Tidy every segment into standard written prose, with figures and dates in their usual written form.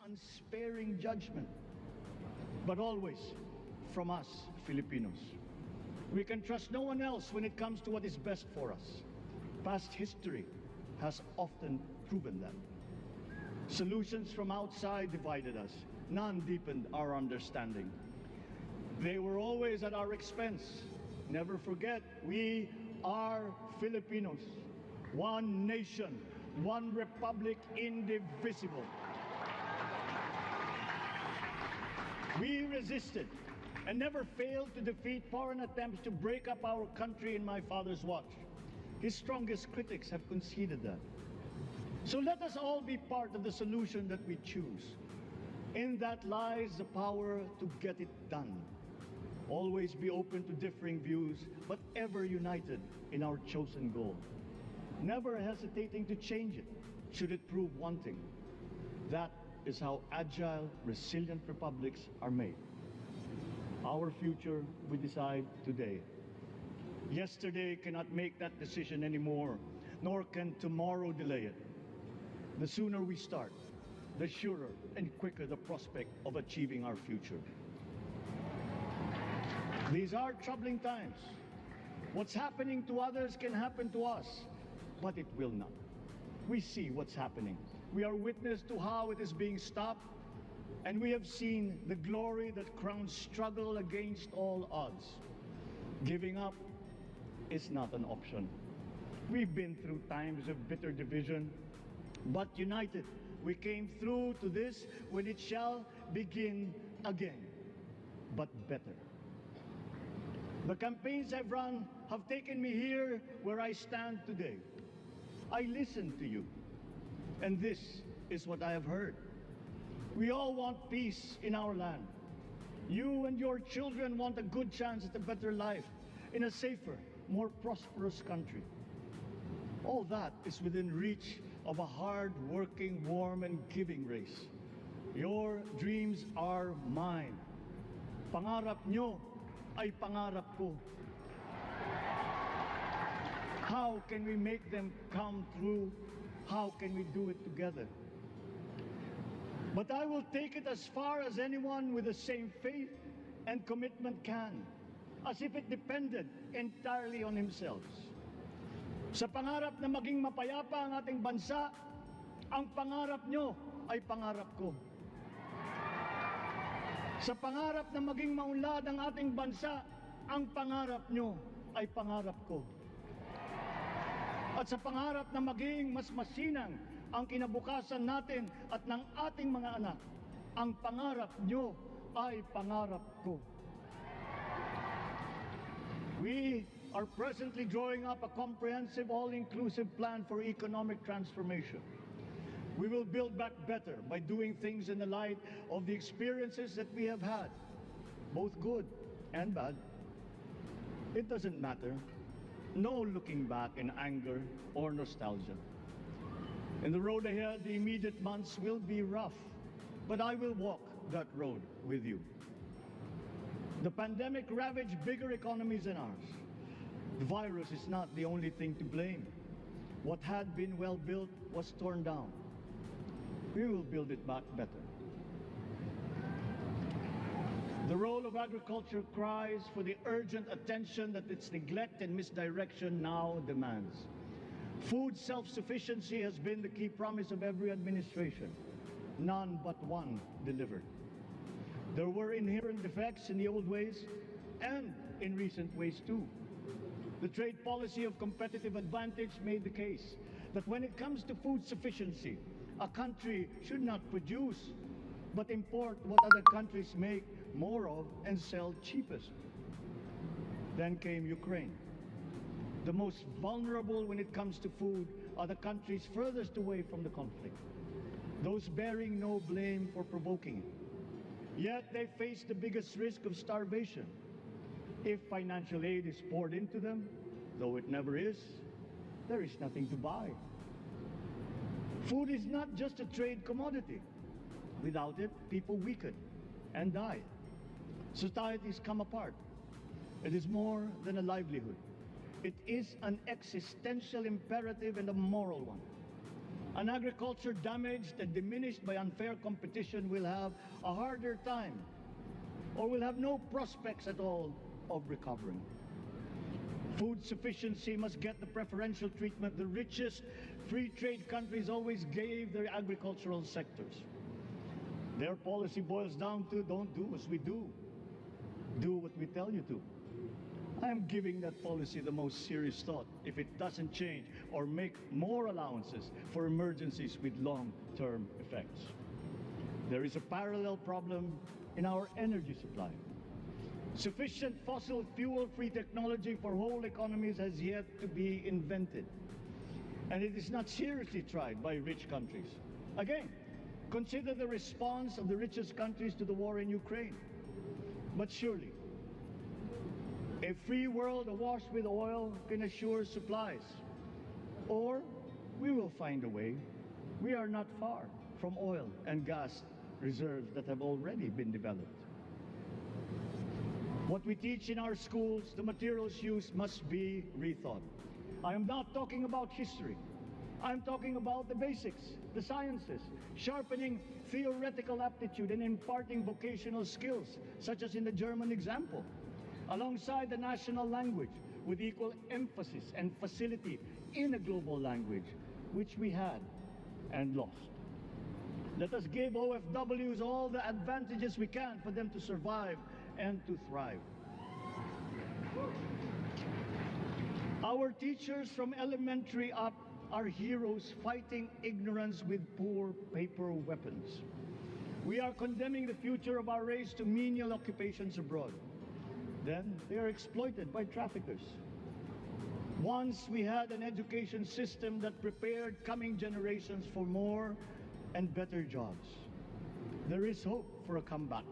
unsparing judgment, but always from us Filipinos. We can trust no one else when it comes to what is best for us. Past history has often proven that. Solutions from outside divided us. None deepened our understanding. They were always at our expense. Never forget, we are Filipinos. One nation, one republic, indivisible. We resisted and never failed to defeat foreign attempts to break up our country in my father's watch. His strongest critics have conceded that. So let us all be part of the solution that we choose. In that lies the power to get it done. Always be open to differing views, but ever united in our chosen goal. Never hesitating to change it, should it prove wanting. That is how agile, resilient republics are made. Our future we decide today. Yesterday cannot make that decision anymore, nor can tomorrow delay it. The sooner we start, the surer and quicker the prospect of achieving our future. These are troubling times. What's happening to others can happen to us, but it will not. We see what's happening. We are witness to how it is being stopped, and we have seen the glory that crowns struggle against all odds. Giving up is not an option. We've been through times of bitter division, but united, we came through to this when it shall begin again, but better. The campaigns I've run have taken me here where I stand today. I listened to you, and this is what I have heard. We all want peace in our land. You and your children want a good chance at a better life in a safer, more prosperous country. All that is within reach of a hard-working, warm, and giving race. Your dreams are mine. Pangarap nyo ay pangarap ko. How can we make them come true? How can we do it together? But I will take it as far as anyone with the same faith and commitment can, as if it depended entirely on himself. Sa pangarap na maging mapayapa ang ating bansa, ang pangarap nyo ay pangarap ko. Sa pangarap na maging maunlad ang ating bansa, ang pangarap nyo ay pangarap ko. At sa pangarap na maging mas masinang ang kinabukasan natin at ng ating mga anak, ang pangarap nyo ay pangarap ko. We are presently drawing up a comprehensive, all-inclusive plan for economic transformation. We will build back better by doing things in the light of the experiences that we have had, both good and bad. It doesn't matter. No looking back in anger or nostalgia. In the road ahead, the immediate months will be rough, but I will walk that road with you. The pandemic ravaged bigger economies than ours. The virus is not the only thing to blame. What had been well built was torn down. We will build it back better. The role of agriculture cries for the urgent attention that its neglect and misdirection now demands. Food self-sufficiency has been the key promise of every administration. None but one delivered. There were inherent defects in the old ways and in recent ways too. The trade policy of competitive advantage made the case that when it comes to food sufficiency, a country should not produce, but import what other countries make more of and sell cheapest. Then came Ukraine. The most vulnerable when it comes to food are the countries furthest away from the conflict, those bearing no blame for provoking it. Yet they face the biggest risk of starvation. If financial aid is poured into them, though it never is, there is nothing to buy. Food is not just a trade commodity. Without it, people weaken and die. Societies come apart. It is more than a livelihood. It is an existential imperative and a moral one. An agriculture damaged and diminished by unfair competition will have a harder time, or will have no prospects at all of recovering. Food sufficiency must get the preferential treatment the richest free trade countries always gave their agricultural sectors. Their policy boils down to don't do as we do, do what we tell you to. I am giving that policy the most serious thought if it doesn't change or make more allowances for emergencies with long-term effects. There is a parallel problem in our energy supply. Sufficient fossil fuel-free technology for whole economies has yet to be invented, and it is not seriously tried by rich countries. Again, consider the response of the richest countries to the war in Ukraine. But surely, a free world awash with oil can assure supplies, or we will find a way. We are not far from oil and gas reserves that have already been developed. What we teach in our schools, the materials used must be rethought. I am not talking about history. I'm talking about the basics, the sciences, sharpening theoretical aptitude and imparting vocational skills, such as in the German example, alongside the national language with equal emphasis and facility in a global language, which we had and lost. Let us give OFWs all the advantages we can for them to survive and to thrive. Our teachers from elementary up are heroes fighting ignorance with poor paper weapons. We are condemning the future of our race to menial occupations abroad. Then they are exploited by traffickers. Once we had an education system that prepared coming generations for more and better jobs. There is hope for a comeback.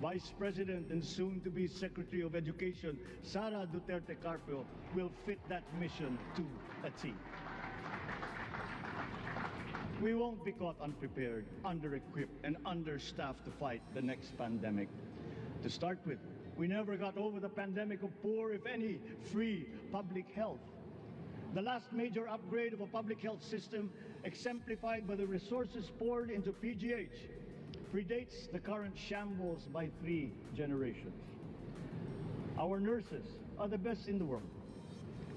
Vice President and soon-to-be Secretary of Education, Sara Duterte Carpio, will fit that mission to a T. We won't be caught unprepared, under-equipped, and understaffed to fight the next pandemic. To start with, we never got over the pandemic of poor, if any, free public health. The last major upgrade of a public health system, exemplified by the resources poured into PGH, predates the current shambles by 3 generations. Our nurses are the best in the world.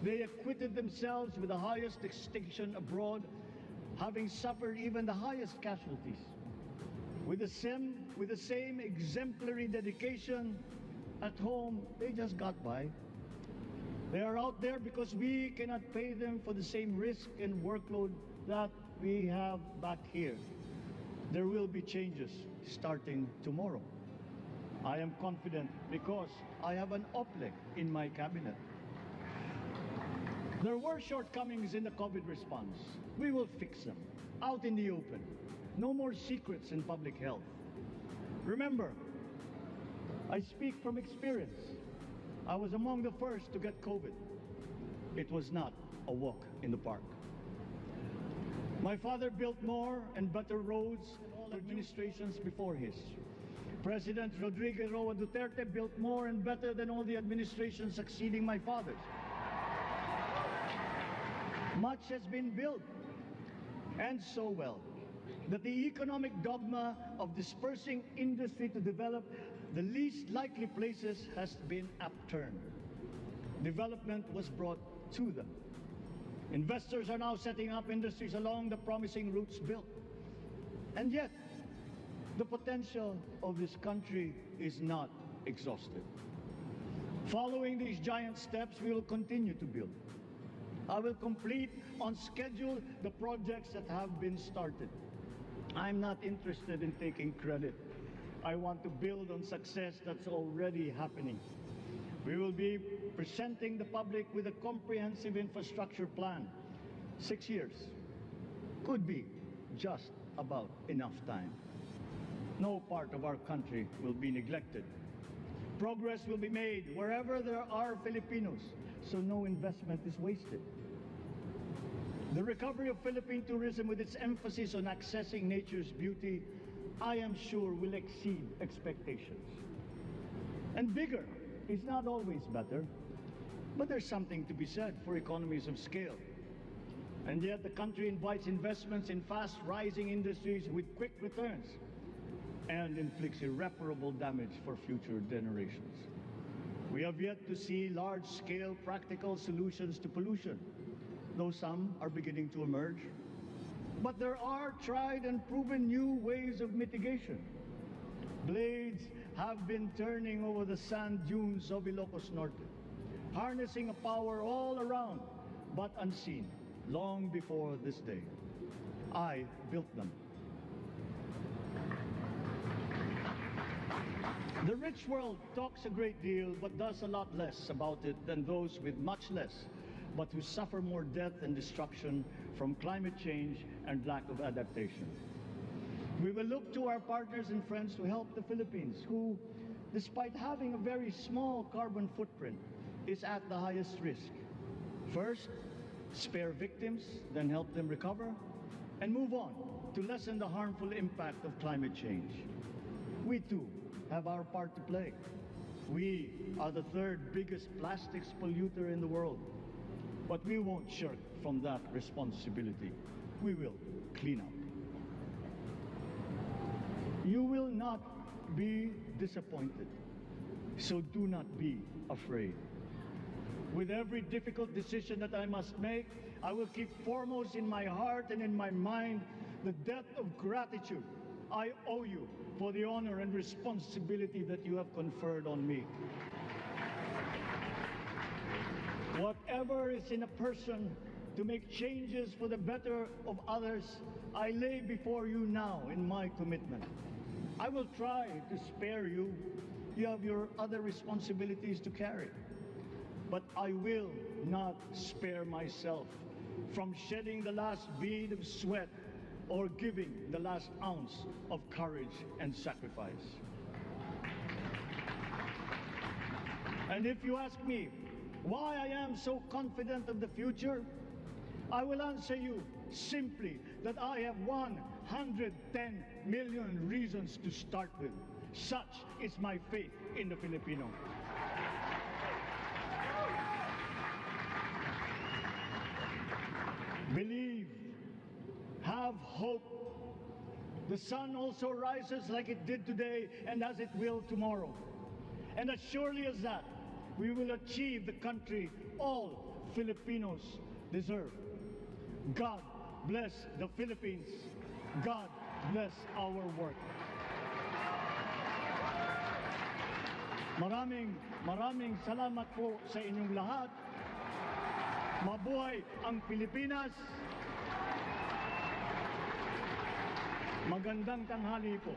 They acquitted themselves with the highest distinction abroad, having suffered even the highest casualties. With the same exemplary dedication at home, they just got by. They are out there because we cannot pay them for the same risk and workload that we have back here. There will be changes starting tomorrow. I am confident because I have an OPLEC in my cabinet. There were shortcomings in the COVID response. We will fix them out in the open. No more secrets in public health. Remember, I speak from experience. I was among the first to get COVID. It was not a walk in the park. My father built more and better roads than all administrations before his. President Rodrigo Roa Duterte built more and better than all the administrations succeeding my father's. Much has been built, and so well, that the economic dogma of dispersing industry to develop the least likely places has been upturned. Development was brought to them. Investors are now setting up industries along the promising routes built. And yet, the potential of this country is not exhausted. Following these giant steps, we will continue to build. I will complete on schedule the projects that have been started. I'm not interested in taking credit. I want to build on success that's already happening. We will be presenting the public with a comprehensive infrastructure plan. 6 years could be just about enough time. No part of our country will be neglected. Progress will be made wherever there are Filipinos, so no investment is wasted. The recovery of Philippine tourism, with its emphasis on accessing nature's beauty, I am sure will exceed expectations. And bigger is not always better, but there's something to be said for economies of scale. And yet the country invites investments in fast-rising industries with quick returns and inflicts irreparable damage for future generations. We have yet to see large-scale practical solutions to pollution, though some are beginning to emerge. But there are tried and proven new ways of mitigation. Blades have been turning over the sand dunes of Ilocos Norte, harnessing a power all around but unseen long before this day. I built them. The rich world talks a great deal but does a lot less about it than those with much less, but who suffer more death and destruction from climate change and lack of adaptation. We will look to our partners and friends to help the Philippines, who, despite having a very small carbon footprint, is at the highest risk. First, spare victims, then help them recover, and move on to lessen the harmful impact of climate change. We too have our part to play. We are the third biggest plastics polluter in the world, but we won't shirk from that responsibility. We will clean up. You will not be disappointed, so do not be afraid. With every difficult decision that I must make, I will keep foremost in my heart and in my mind the debt of gratitude I owe you for the honor and responsibility that you have conferred on me. Whatever is in a person to make changes for the better of others, I lay before you now in my commitment. I will try to spare you. You have your other responsibilities to carry. But I will not spare myself from shedding the last bead of sweat or giving the last ounce of courage and sacrifice. And if you ask me why I am so confident of the future, I will answer you simply that I have 110 million reasons to start with. Such is my faith in the Filipino. Believe, have hope. The sun also rises like it did today and as it will tomorrow. And as surely as that, we will achieve the country all Filipinos deserve. God bless the Philippines. God bless our work. Maraming salamat po sa inyong lahat. Mabuhay ang Pilipinas. Magandang tanghali po.